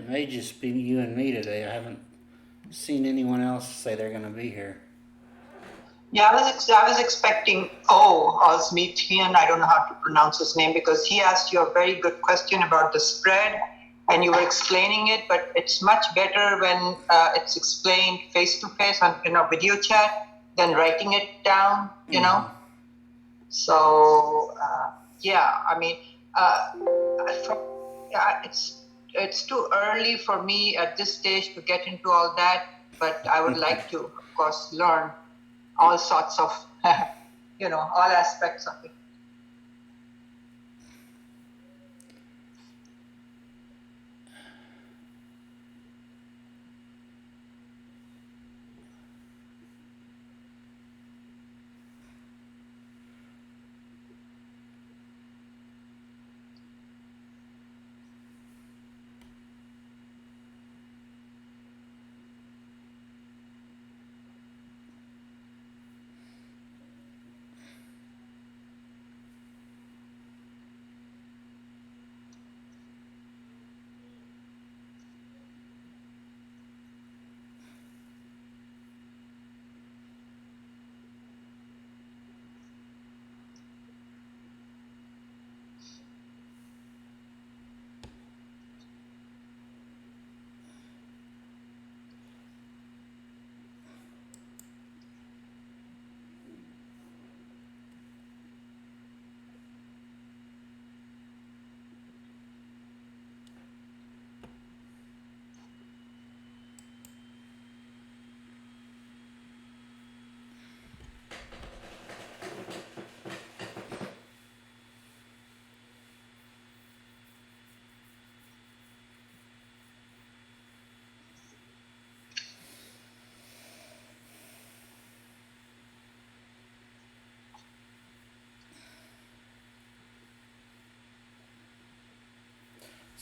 It may just be you and me today. I haven't seen anyone else say they're going to be here. Yeah, I was expecting Osmithian. I don't know how to pronounce his name because he asked you a very good question about the spread, and you were explaining it. But it's much better when it's explained face to face on video chat than writing it down. So yeah, I mean, it's too early for me at this stage to get into all that. But I would like to, of course, learn all sorts of, all aspects of it.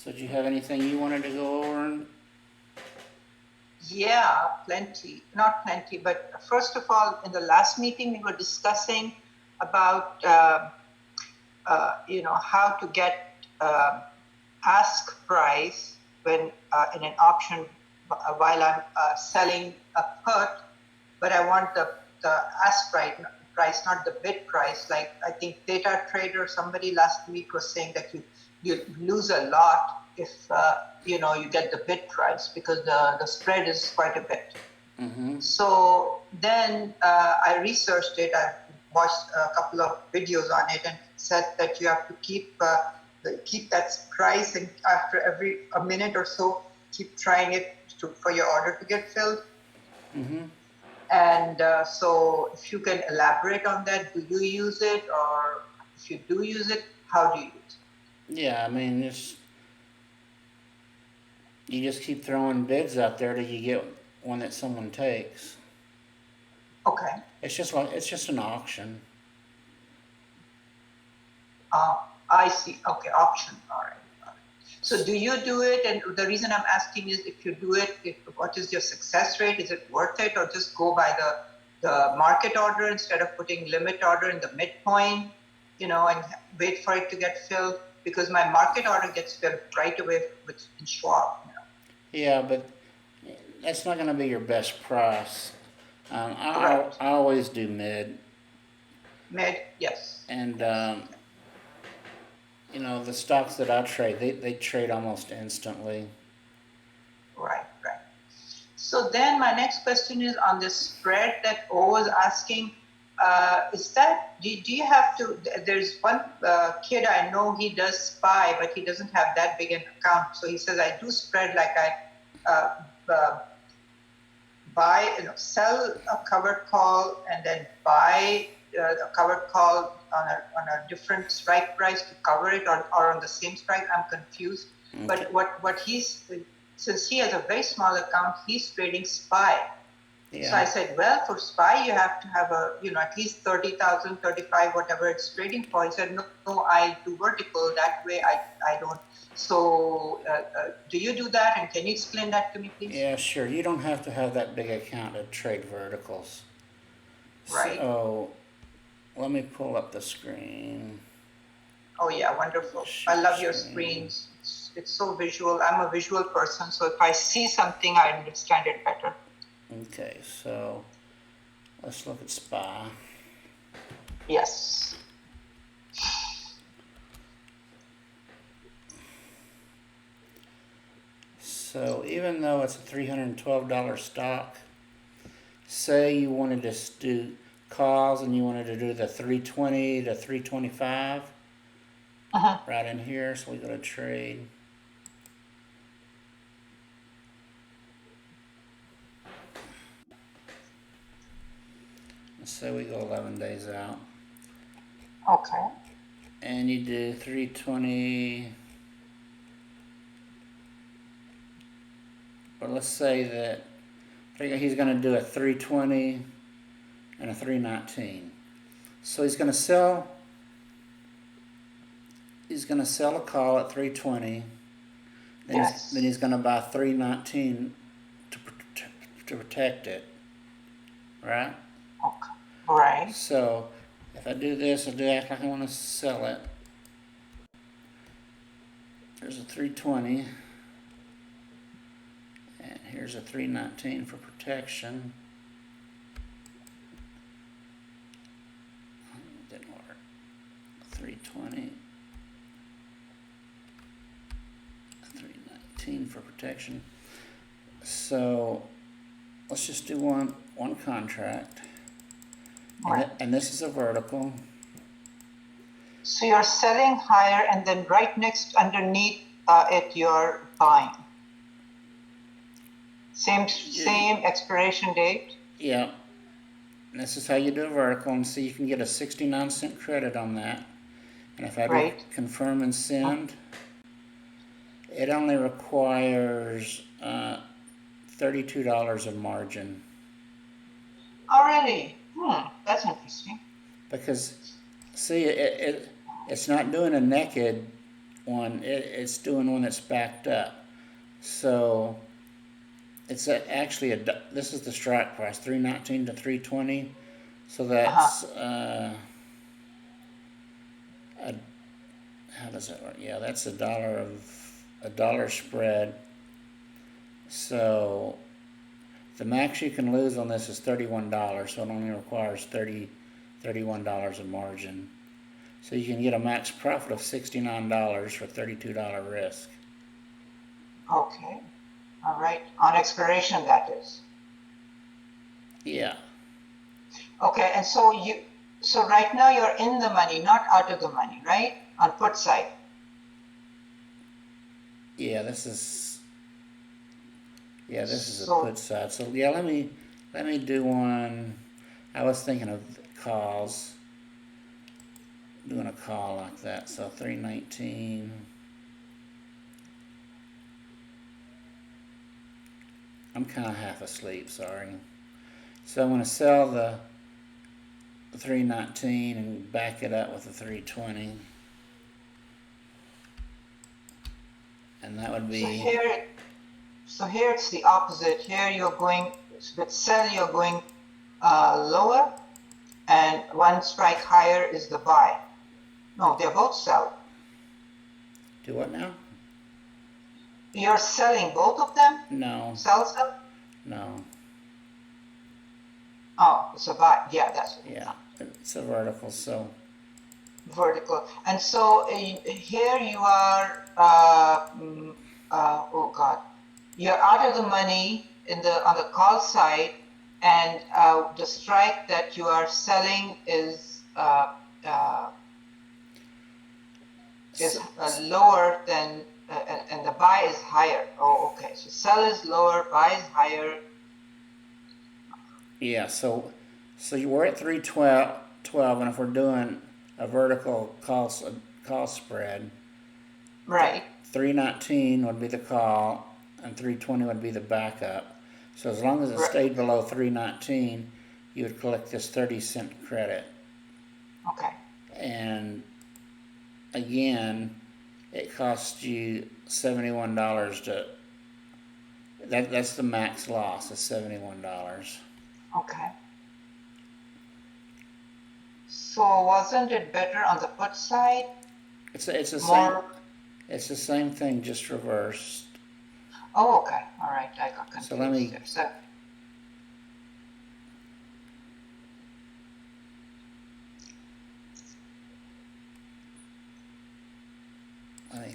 So, do you have anything you wanted to go over? Yeah, plenty. Not plenty, but first of all, in the last meeting, we were discussing about, how to get ask price when in an auction while I'm selling a put, but I want the ask price, not the bid price. Like I think Data Trader, somebody last week was saying that you lose a lot if you get the bid price because the spread is quite a bit. Mm-hmm. So then I researched it. I watched a couple of videos on it and said that you have to keep that price, and after every a minute or so, keep trying it for your order to get filled. Mm-hmm. And so, if you can elaborate on that, do you use it, or if you do use it, how do you use it? Yeah, I mean, you just keep throwing bids out there till you get one that someone takes. Okay. It's just an auction. I see. Okay, option. All right. So do you do it? And the reason I'm asking is if you do it, what is your success rate? Is it worth it, or just go by the market order instead of putting limit order in the midpoint, and wait for it to get filled? Because my market order gets filled right away with Schwab. Yeah, but that's not going to be your best price. Correct. I always do mid. Mid, yes. And the stocks that I trade, they trade almost instantly. Right. So then my next question is on this spread that O was asking. Is that, do you have to, there's one kid I know, he does SPY, but he doesn't have that big an account. So he says, I do spread like I sell a covered call and then buy a covered call on a different strike price to cover it, or on the same strike. I'm confused. Okay. But what since he has a very small account, he's trading SPY. Yeah. So I said, well, for SPY, you have to have at least 30,000, 35, whatever it's trading for. He said, no, I do vertical. That way I don't. So do you do that? And can you explain that to me, please? Yeah, sure. You don't have to have that big account to trade verticals. Right. So let me pull up the screen. Oh, yeah, wonderful. I love your screens. it's so visual. I'm a visual person, so if I see something, I understand it better. Okay, so let's look at SPY. Yes. So even though it's a $312 stock, say you wanted to do calls and you wanted to do the 320 to 325 Uh-huh. right in here. So we go to trade. Let's say we go 11 days out. Okay. And you do 320. But let's say that he's going to do a 320 and a 319. So he's going to sell. He's going to sell a call at 320. Then he's going to buy 319 to protect it, right? Okay. Right. So if I do this, I do act like I want to sell it. There's a 320, and here's a 319 for protection. Didn't work. 320. 319 for protection. So let's just do one contract. Right. And this is a vertical. So you're selling higher, and then right next underneath it, you're buying. Same expiration date. Yeah. And this is how you do a vertical, and so you can get a 69-cent credit on that. And if I do confirm and send, it only requires $32 of margin. Oh, really? That's interesting. Because, see, it's not doing a naked one. It's doing one that's backed up. So it's actually this is the strike price, 319 to 320. So that's how does that work? Yeah, that's a dollar spread. So the max you can lose on this is $31, so it only requires $31 of margin. So you can get a max profit of $69 for $32 risk. Okay. All right. On expiration, that is. Yeah. Okay, and so right now you're in the money, not out of the money, right? On put side. Yeah, this is a put side. So yeah, let me do one. I was thinking of calls. Doing a call like that. So 319. I'm kind of half asleep, sorry. So I'm going to sell the 319 and back it up with the 320. And that would be... So here it's the opposite. Here you're going, with sell you're going lower, and one strike higher is the buy. No, they're both sell. Do what now? You're selling both of them? No. Sell? No. Oh, it's a buy. Yeah, that's it. Yeah, it's a vertical, so. Vertical. And so here you are, oh God, you're out of the money on the call side, and the strike that you are selling is lower than, and the buy is higher. Oh, okay. So sell is lower, buy is higher. Yeah, so we're at 312, and if we're doing a vertical call spread, right, 319 would be the call, and 320 would be the backup. So as long as it stayed below 319, you would collect this 30-cent credit. Okay. And again, it costs you $71 to. That's the max loss, is $71. Okay. So wasn't it better on the put side? It's the same. It's the same thing, just reversed. Oh, okay. All right. I got confused So let me, there. So,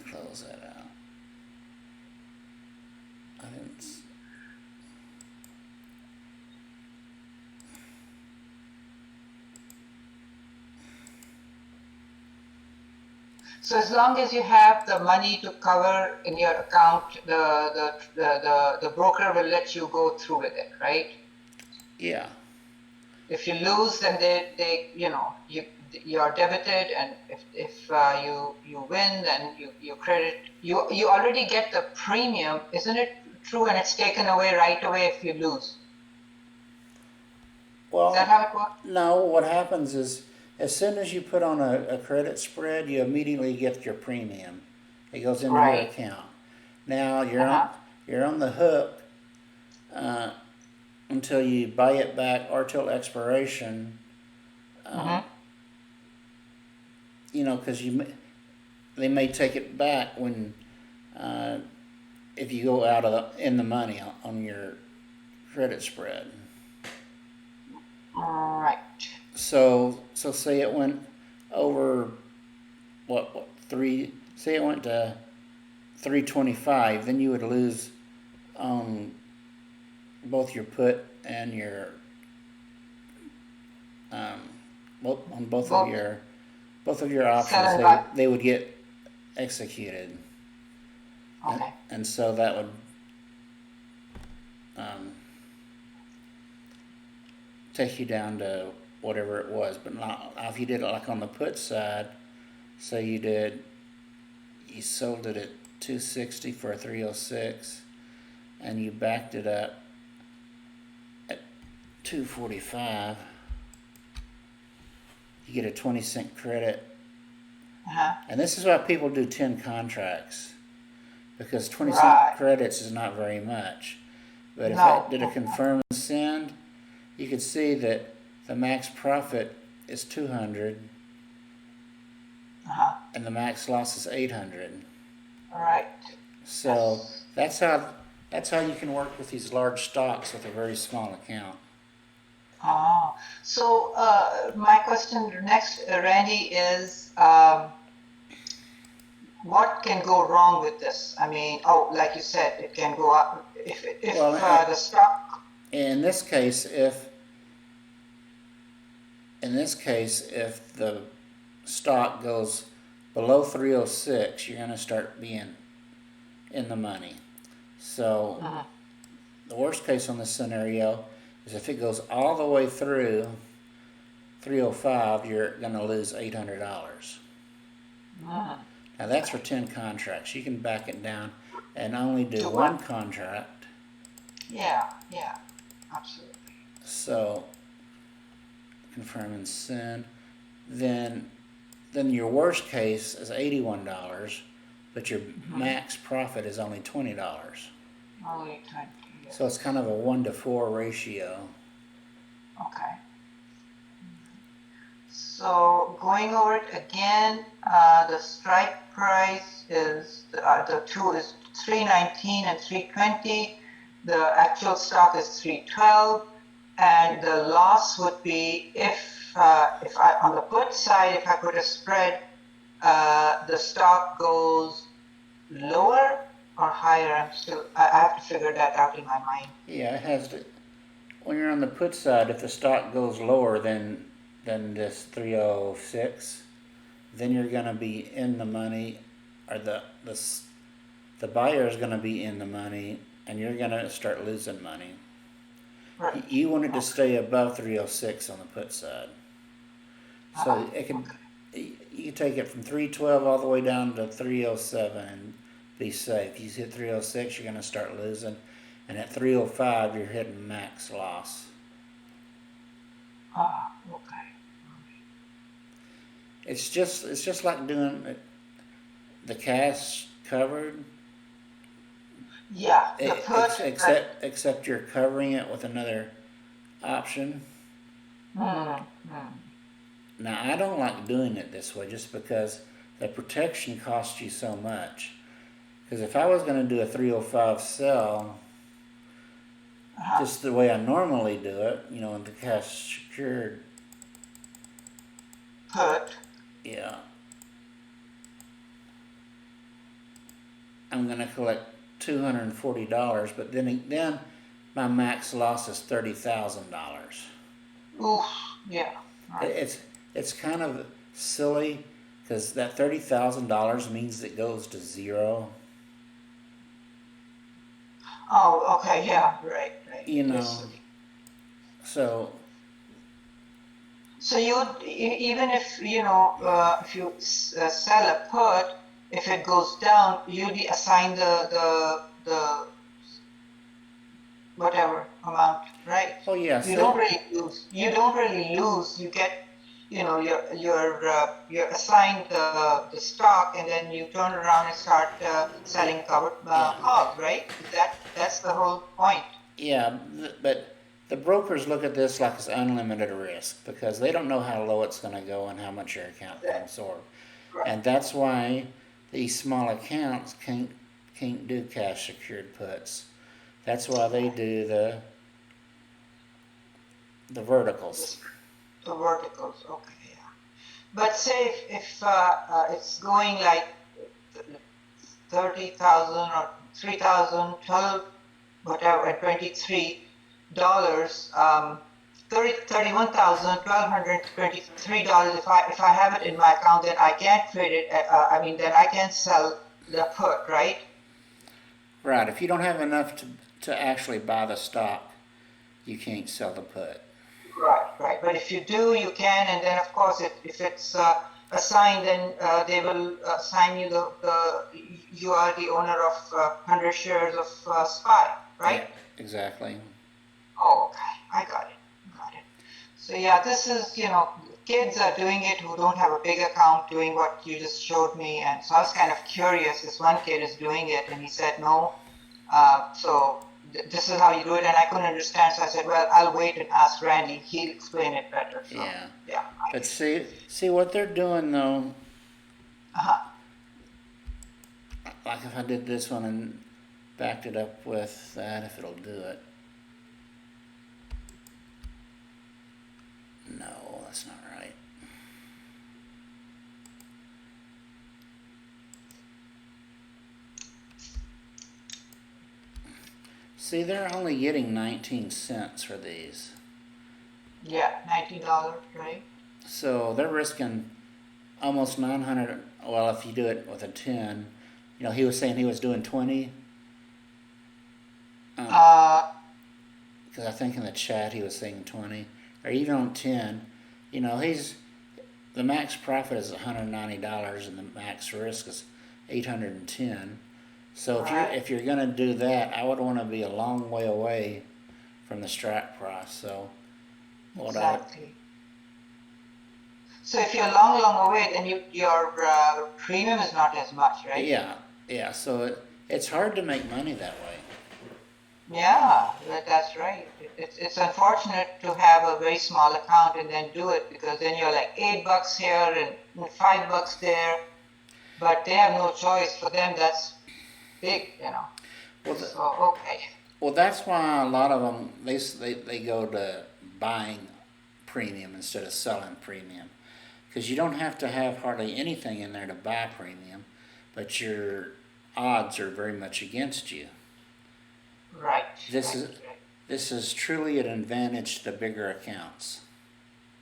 close that out. I didn't, so as long as you have the money to cover in your account, the broker will let you go through with it, right? yeah. If you lose, then they you are debited, and if you win, then you credit. You already get the premium, isn't it true? And it's taken away right away if you lose. Is that Well, how it works? no, what happens is as soon as you put on a credit spread, you immediately get your premium. It goes into your Right. account. Now Uh-huh. you're on the hook uh, until you buy it back or till expiration. Mm-hmm. Because they may take it back when uh, if you go out of in the money on your credit spread. All right. So say it went over what three? Say it went to 325, then you would lose on both your put and your um, on Both both of your options. sell and buy. They would get executed, Okay. and so that would um, take you down to whatever it was. But not if you did it like on the put side. Say you sold it at 260 for a 306, and you backed it up at 245. You get a 20-cent credit. Uh-huh. And this is why people do 10 contracts, because 20-cent Right. credits is not very much. But if I No. did a confirm and send, you could see that the max profit is 200 Uh-huh. and the max loss is 800. All right. So that's how you can work with these large stocks with a very small account. Oh, so my question next, Randy, is what can go wrong with this? I mean, like you said, it can go up if Well, the stock. in this case, if the stock goes below 306, you're going to start being in the money. So Uh-huh. the worst case on this scenario is if it goes all the way through 305, you're going to lose $800. Uh-huh. Now that's for 10 contracts. You can back it down and only do To one one. contract. Yeah, absolutely. So confirm and send. Then your worst case is $81, but your max profit is only $20. Only 20 years. So it's kind of a 1-to-4 ratio. Okay. So going over it again, the strike price is the two is 319 and 320. The actual stock is 312, and the loss would be if I on the put side, if I put a spread, the stock goes lower or higher. I have to figure that out in my mind. Yeah, it has to. When you're on the put side, if the stock goes lower than this 306, then you're going to be in the money, or the buyer is going to be in the money, and you're going to start losing money. Right. You want it to stay above 306 on the put side. So it can, you can take it from 312 all the way down to 307 and be safe. You hit 306, you're going to start losing, and at 305, you're hitting max loss. Okay. It's just like doing the cash covered. Yeah, the put. Except you're covering it with another option. Now I don't like doing it this way just because the protection costs you so much. Because if I was going to do a 305 sell, just the way I normally do it, you know, in the cash secured, Put. yeah, I'm going to collect $240, but then my max loss is $30,000. Oof. Yeah. It's kind of silly because that $30,000 means it goes to zero. Oh, okay. Yeah. Right. You know, Yes. so So you would, even if if you sell a put, if it goes down, you'd be assigned the whatever amount, right? oh yes, You don't really lose. You don't really lose. You get, you're assigned the stock, and then you turn around and start selling covered Yeah. calls, right? That's the whole point. yeah, but the brokers look at this like it's unlimited risk because they don't know how low it's going to go and how much your account can absorb, Right. and that's why these small accounts can't do cash secured puts. That's why they do the verticals. The verticals, okay, yeah. But say if it's going like 30,000 or 3,000, 12, whatever, at $23, $31,223. If I have it in my account, then I can't trade it. Then I can sell the put, right? Right. If you don't have enough to actually buy the stock, you can't sell the put. Right. But if you do, you can, and then of course, if it's assigned, then they will assign you you are the owner of 100 shares of SPY, right? Yeah, exactly. Oh, okay, I got it. So yeah, this is, kids are doing it who don't have a big account, doing what you just showed me, and so I was kind of curious. This one kid is doing it, and he said no. So this is how you do it, and I couldn't understand, so I said, well, I'll wait and ask Randy. He'll explain it better. So, Yeah. But see what they're doing though. Like if I did this one and backed it up with that, if it'll do it. No, that's not right. See, they're only getting 19 cents for these. Yeah, $19, right? So they're risking almost 900. Well, if you do it with a 10, he was saying he was doing 20. Because I think in the chat he was saying 20, or even on 10. The max profit is $190 and the max risk is $810. So if you're going to do that, I would want to be a long way away from the strike price. So Exactly. So if you're long away, then your premium is not as much, right? Yeah. So it's hard to make money that way. Yeah, that's right. It's unfortunate to have a very small account and then do it, because then you're like $8 here and $5 there, but they have no choice. For them, that's big, Well, okay. Well, that's why a lot of them they go to buying premium instead of selling premium, because you don't have to have hardly anything in there to buy premium, but your odds are very much against you. Right. This is truly an advantage to the bigger accounts.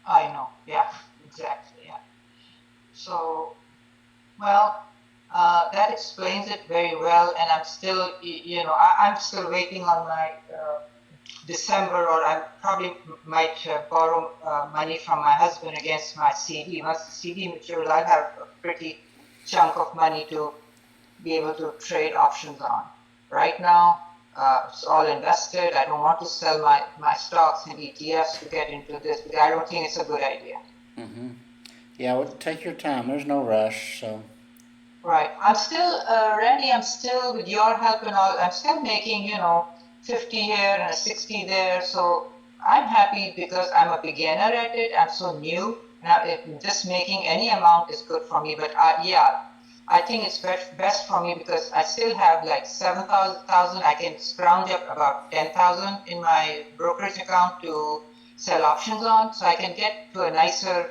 I know. Yeah. Exactly. Yeah. So, well, that explains it very well, and I'm still, I'm still waiting on my December, or I probably might borrow money from my husband against my CD. Once the CD matures, I'll have a pretty chunk of money to be able to trade options on. Right now, it's all invested. I don't want to sell my stocks and ETFs to get into this, because I don't think it's a good idea. Mm-hmm. Yeah, well, take your time. There's no rush, so. Right. I'm still, Randy, I'm still, with your help and all, I'm still making, 50 here and a 60 there. So I'm happy because I'm a beginner at it. I'm so new. Now, just making any amount is good for me, but yeah, I think it's best for me because I still have like 7,000. I can scrounge up about 10,000 in my brokerage account to sell options on, so I can get to a nicer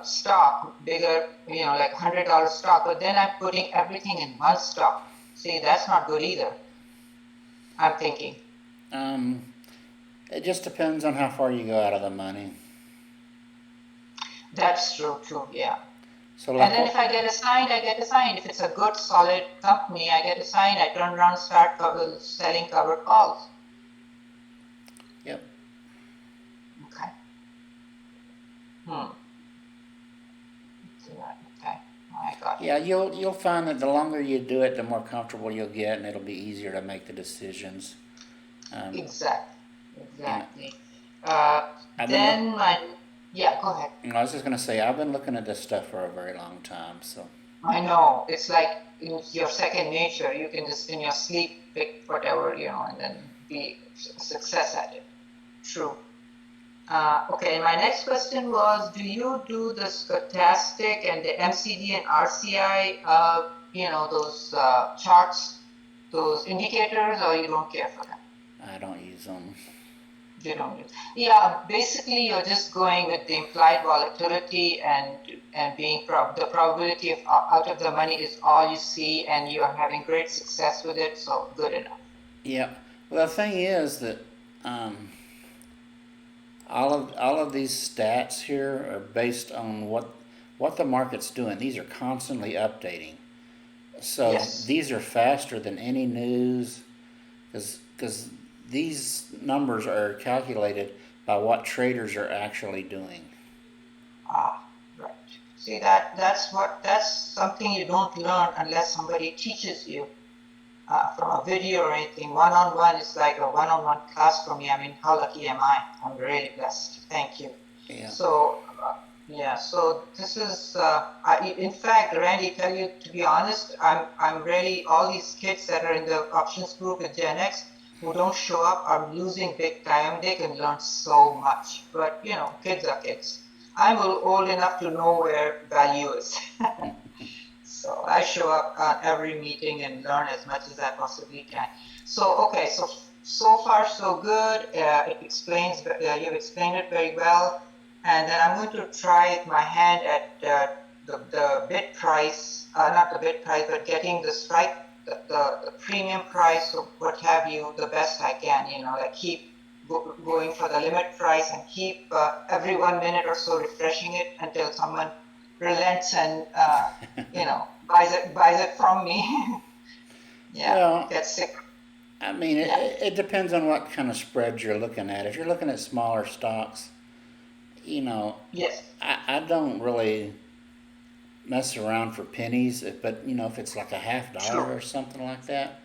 stock, bigger, like $100 stock. But then I'm putting everything in one stock. See, that's not good either. I'm thinking. It just depends on how far you go out of the money. That's true too. Yeah. So And like then if I get assigned, I get assigned. If it's a good, solid company, I get assigned. I turn around and start selling covered calls. Yep. Okay. Okay. I got it. Yeah, you'll find that the longer you do it, the more comfortable you'll get, and it'll be easier to make the decisions. Exactly. I've been look, Yeah, go ahead. I was just gonna say I've been looking at this stuff for a very long time. So I know. It's like your second nature. You can just in your sleep pick whatever, and then be success at it. True. Okay, my next question was, do you do the stochastic and the MCD and RCI, those charts, those indicators, or you don't care for them? I don't use them. You don't use. Yeah, basically you're just going with the implied volatility and being the probability of out of the money is all you see, and you are having great success with it, so good enough. Yeah. Well, the thing is that all of these stats here are based on what the market's doing. These are constantly updating. So Yes. these are faster than any news, because these numbers are calculated by what traders are actually doing. Ah, right. See that's something you don't learn unless somebody teaches you from a video or anything. One-on-one is like a one-on-one class for me. I mean, how lucky am I? I'm really blessed. Thank you. Yeah. So yeah, so this is in fact, Randy, tell you to be honest, I'm really all these kids that are in the options group in Gen X who don't show up are losing big time. They can learn so much, but kids are kids. I'm old enough to know where value is. So I show up at every meeting and learn as much as I possibly can. So okay, so far so good. It explains. You've explained it very well. And then I'm going to try my hand at the bid price, not the bid price, but getting the strike, the premium price or what have you, the best I can. Like keep going for the limit price and keep every 1 minute or so refreshing it until someone relents and buys it from me. Yeah, Well, gets sick. I mean, Yeah. it depends on what kind of spread you're looking at. If you're looking at smaller stocks, Yes. I don't really mess around for pennies, but if it's like a $50 True. or something like that,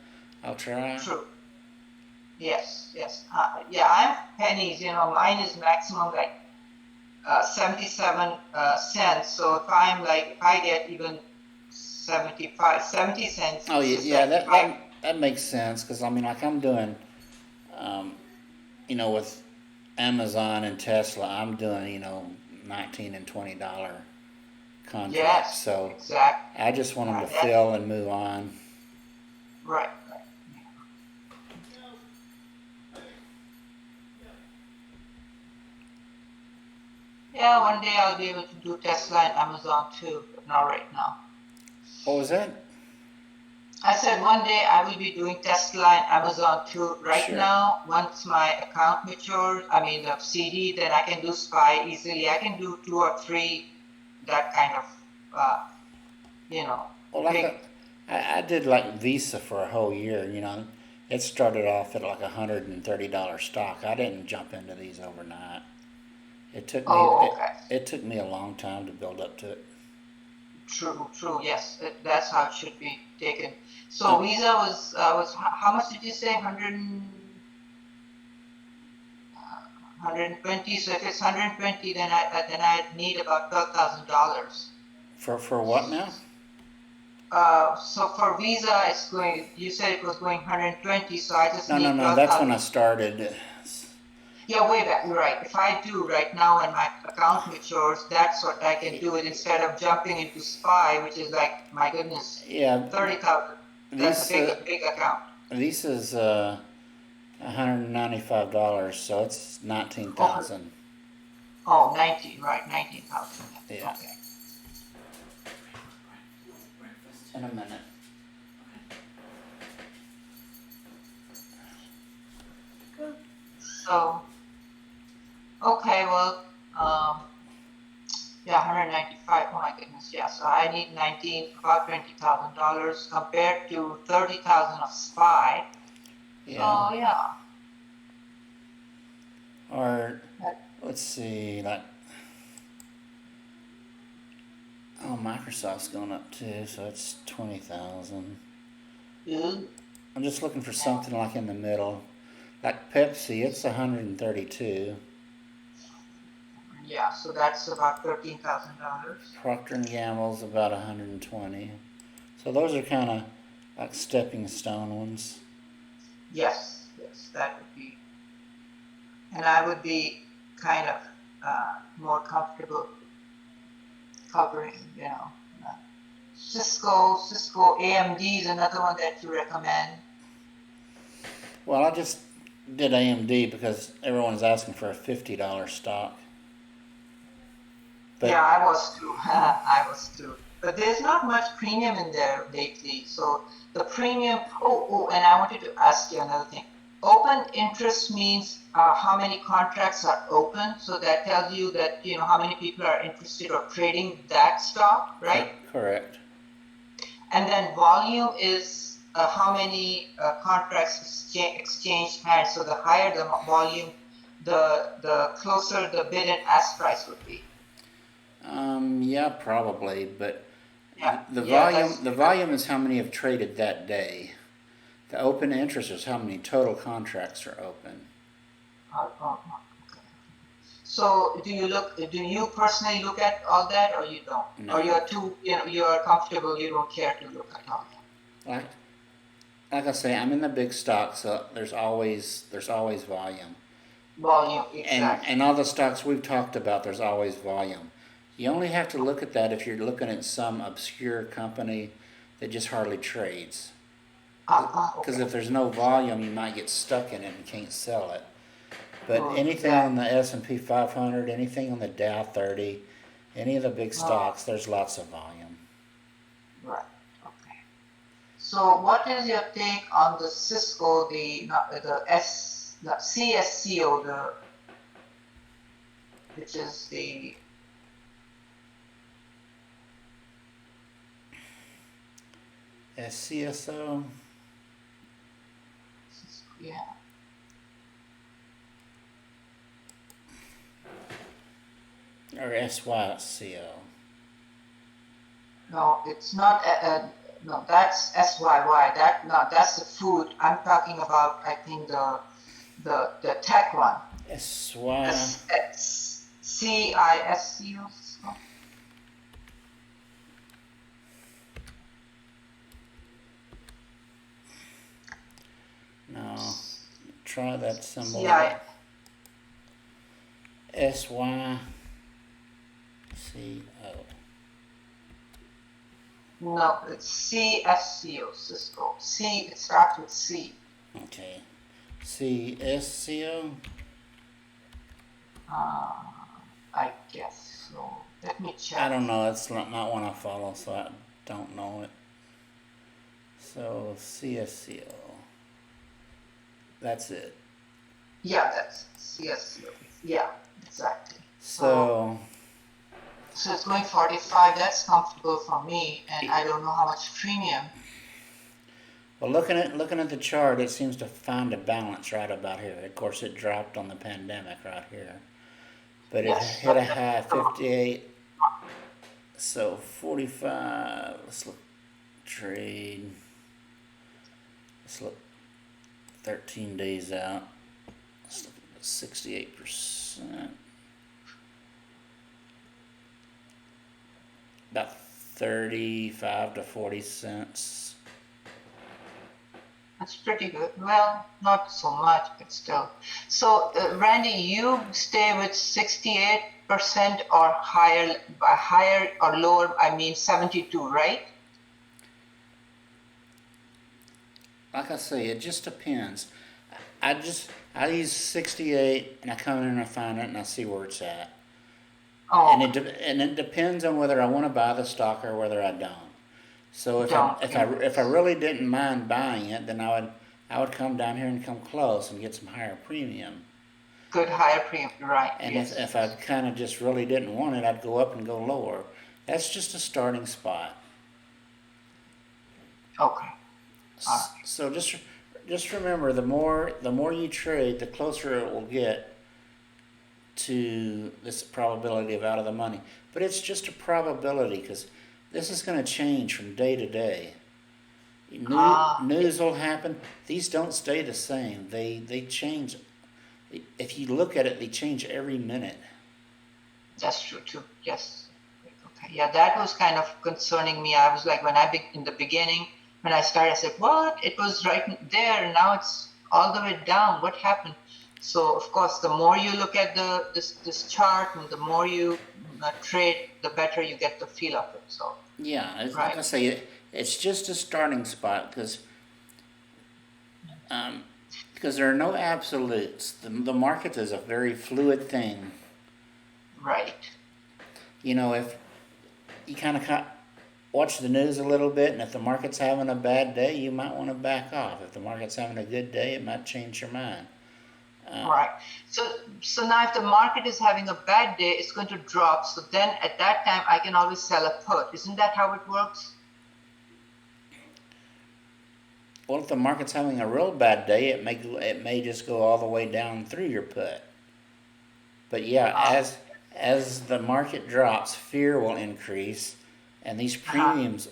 I'll try. True. Yes. Yeah, I'm pennies. Mine is maximum like 77 cents. So if I get even 70 cents. Oh it's just yeah, like that makes sense because I mean, like I'm doing, with Amazon and Tesla, I'm doing $19 and $20 contracts. Yes, So exactly. I just want them to fill and move on. Right. Yeah, one day I'll be able to do Tesla and Amazon too, but not right now. What was that? I said one day I will be doing Tesla and Amazon too. Right Sure. now, once my account matures, I mean the CD, then I can do SPY easily. I can do 2 or 3, that kind of, Well, like big. I did like Visa for a whole year. It started off at like $130 stock. I didn't jump into these overnight. It took me Oh, okay. it took me a long time to build up to it. True. Yes, that's how it should be taken. So Visa was how much did you say? 120. So if it's 120, then I need about $12,000. For what now? So for Visa, it's going. You said it was going 120, so I just need No. 12,000. That's when I started. Yeah, way back, right. If I do right now when my account matures, that's what I can do it instead of jumping into SPY, which is like, my goodness, Yeah, 30,000. That's a Visa big account. Visa's $195, so it's Oh, 19,000. oh, 19, right, 19,000. Yeah, Okay. in a minute. So, okay, well, yeah, 195. Oh my goodness, yeah. So I need 19, about $20,000 compared to 30,000 of SPY. Yeah, So yeah, or that let's see, like, oh, Microsoft's going up too, so it's 20,000. is, I'm just looking for something like in the middle. Like Pepsi, it's 132. yeah. So that's about $13,000. Procter and Gamble's about 120. So those are kind of like stepping stone ones. Yes, yes, that would be, and I would be kind of more comfortable covering, uh, Cisco, AMD is another one that you recommend. Well, I just did AMD because everyone's asking for a $50 stock. But Yeah, I was too. I was too. But there's not much premium in there lately. So the premium. Oh, and I wanted to ask you another thing. Open interest means how many contracts are open. So that tells you that how many people are interested or trading that stock, right? correct. And then volume is how many contracts exchange hands. So the higher the volume, the closer the bid and ask price would be. Yeah, probably, but Yeah, the yeah, volume is how many have traded that day. The open interest is how many total contracts are open. okay. So do you personally look at all that or you don't? Or No, you're too, you're comfortable, you don't care to look at all that? like like I say, I'm in the big stocks, so there's always volume. Volume, And exactly. all the stocks we've talked about, there's always volume. You only have to look at that if you're looking at some obscure company that just hardly trades. Because Okay. if there's no volume, you might get stuck in it and can't sell it. But anything on Exactly. the S&P 500, anything on the Dow 30, any of the big Oh, stocks, there's lots of volume. right. Okay. So what is your take on the Cisco, the CSCO, which is the, SCSO yeah. or SYCO? No, it's not. No, that's SYY. That's the food. I'm talking about. I think the tech one. The SY, CISCO. no, try that symbol CI. again. SYCO. No, it's CSCO. Cisco. C. It starts with C. Okay. CSCO? Uh, I guess so. Let me I check. don't know. It's not one I follow, so I don't know it. So CSCO. That's it. Yeah, that's CSCO. Yeah, exactly. So So So it's going 45. That's comfortable for me, and I don't know how much premium. well, looking at the chart, it seems to find a balance right about here. Of course, it dropped on the pandemic right here, but it Yes, hit a but high of 58. So 45. Let's look trade. Let's look 13 days out. Let's look at 68%. About 35 to 40 cents. That's pretty good. Well, not so much, but still. So, Randy, you stay with 68% or higher or lower, I mean 72, right? Like I say, it just depends. I use 68 and I come in and I find it and I see where it's at. Oh, And it depends on whether I want to buy the stock or whether I don't. So don't. if I really didn't mind buying it, then I would come down here and come close and get some higher premium. Good higher premium, right? And Yes. if I kind of just really didn't want it, I'd go up and go lower. That's just a starting spot. Okay. All right. So just remember, the more you trade, the closer it will get to this probability of out of the money. But it's just a probability because this is going to change from day to day. News will happen. These don't stay the same. They change. If you look at it, they change every minute. That's true too. Yes. Okay. Yeah, that was kind of concerning me. I was like, in the beginning, when I started, I said, what? It was right there, and now it's all the way down. What happened? So, of course, the more you look at this chart and the more you trade, the better you get the feel of it. So, Yeah, right. like I say, it's just a starting spot because there are no absolutes. The market is a very fluid thing. Right. You know, if you kind of watch the news a little bit, and if the market's having a bad day, you might want to back off. If the market's having a good day, it might change your mind. Right. So now if the market is having a bad day, it's going to drop. So then at that time, I can always sell a put. Isn't that how it works? Well, if the market's having a real bad day, it may just go all the way down through your put. But yeah, as the market drops, fear will increase, and these premiums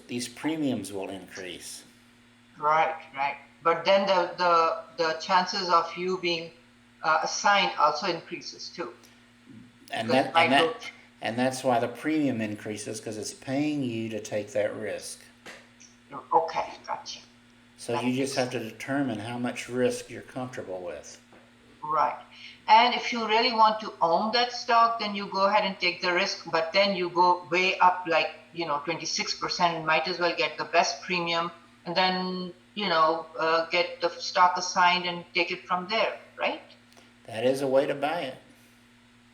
will increase. Right, right. But then the chances of you being assigned also increases too. And Because that it might and go. that and that's why the premium increases because it's paying you to take that risk. Okay, gotcha. So That you just makes have to determine how much risk you're comfortable with. right. And if you really want to own that stock, then you go ahead and take the risk, but then you go way up like, 26%, might as well get the best premium and then, get the stock assigned and take it from there, right? That is a way to buy it.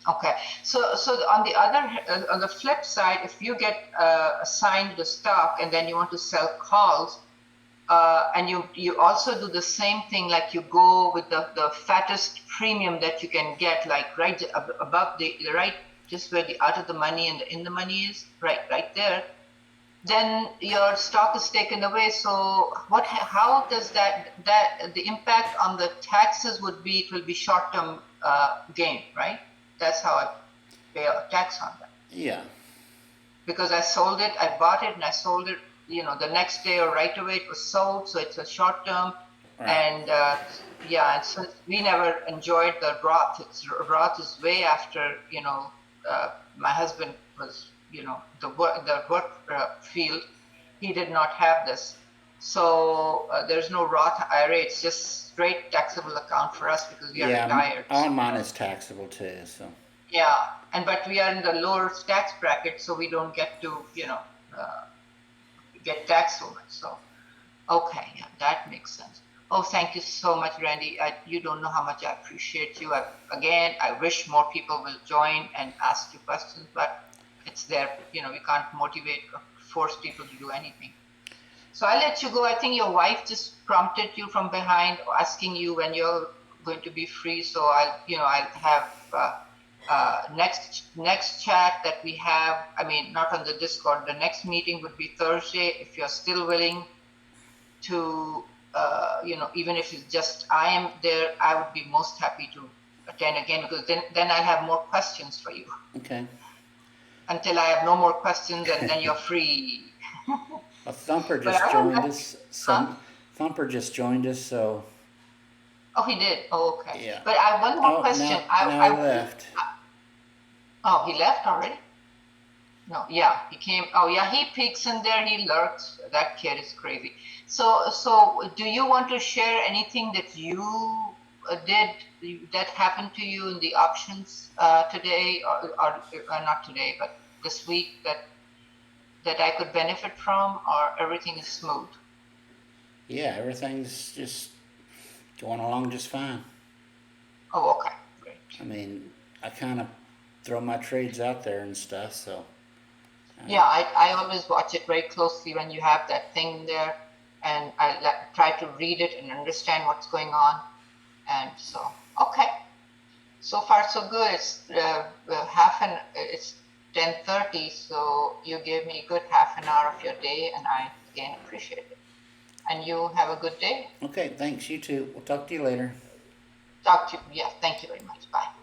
Okay. So on the flip side, if you get assigned the stock and then you want to sell calls, and you also do the same thing, like you go with the fattest premium that you can get, like right above the right, just where the out of the money and the in the money is, right there. Then your stock is taken away. So how does that the impact on the taxes would be? It will be short term gain, right? That's how I pay a tax on that. Yeah. Because I sold it, I bought it, and I sold it. The next day or right away it was sold, so it's a short term. Right. And yeah, and since we never enjoyed the Roth, Roth is way after my husband was the work field. He did not have this, so there's no Roth IRA. It's just straight taxable account for us because we are retired. All mine is taxable too. So. Yeah, but we are in the lower tax bracket, so we don't get to get taxed on it. So, okay, yeah, that makes sense. Oh, thank you so much, Randy. You don't know how much I appreciate you. I wish more people will join and ask you questions, but it's there. We can't motivate or force people to do anything. So I'll let you go. I think your wife just prompted you from behind, asking you when you're going to be free. So I'll have next chat that we have. I mean, not on the Discord. The next meeting would be Thursday. If you're still willing to, even if it's just I am there, I would be most happy to attend again, because then I'll have more questions for you. Okay. Until I have no more questions, and then you're free. A Thumper just joined us. Thumper just joined us, so. Oh, he did. Oh, okay. Yeah. But I have one more question. Now he left. Oh, he left already? No, yeah, he came. Oh, yeah, he peeks in there. He lurks. That kid is crazy. So, do you want to share anything that you did that happened to you in the options today, or not today, but this week that I could benefit from, or everything is smooth? Yeah, everything's just going along just fine. Oh, okay, great. I mean, I kind of throw my trades out there and stuff, so Yeah, I always watch it very closely when you have that thing there, and try to read it and understand what's going on. And so, okay, so far so good. It's 10:30, so you gave me a good half an hour of your day, and I again appreciate it. And you have a good day. okay, thanks, you too. We'll talk to you later. Talk to you. Yeah, thank you very much. Bye.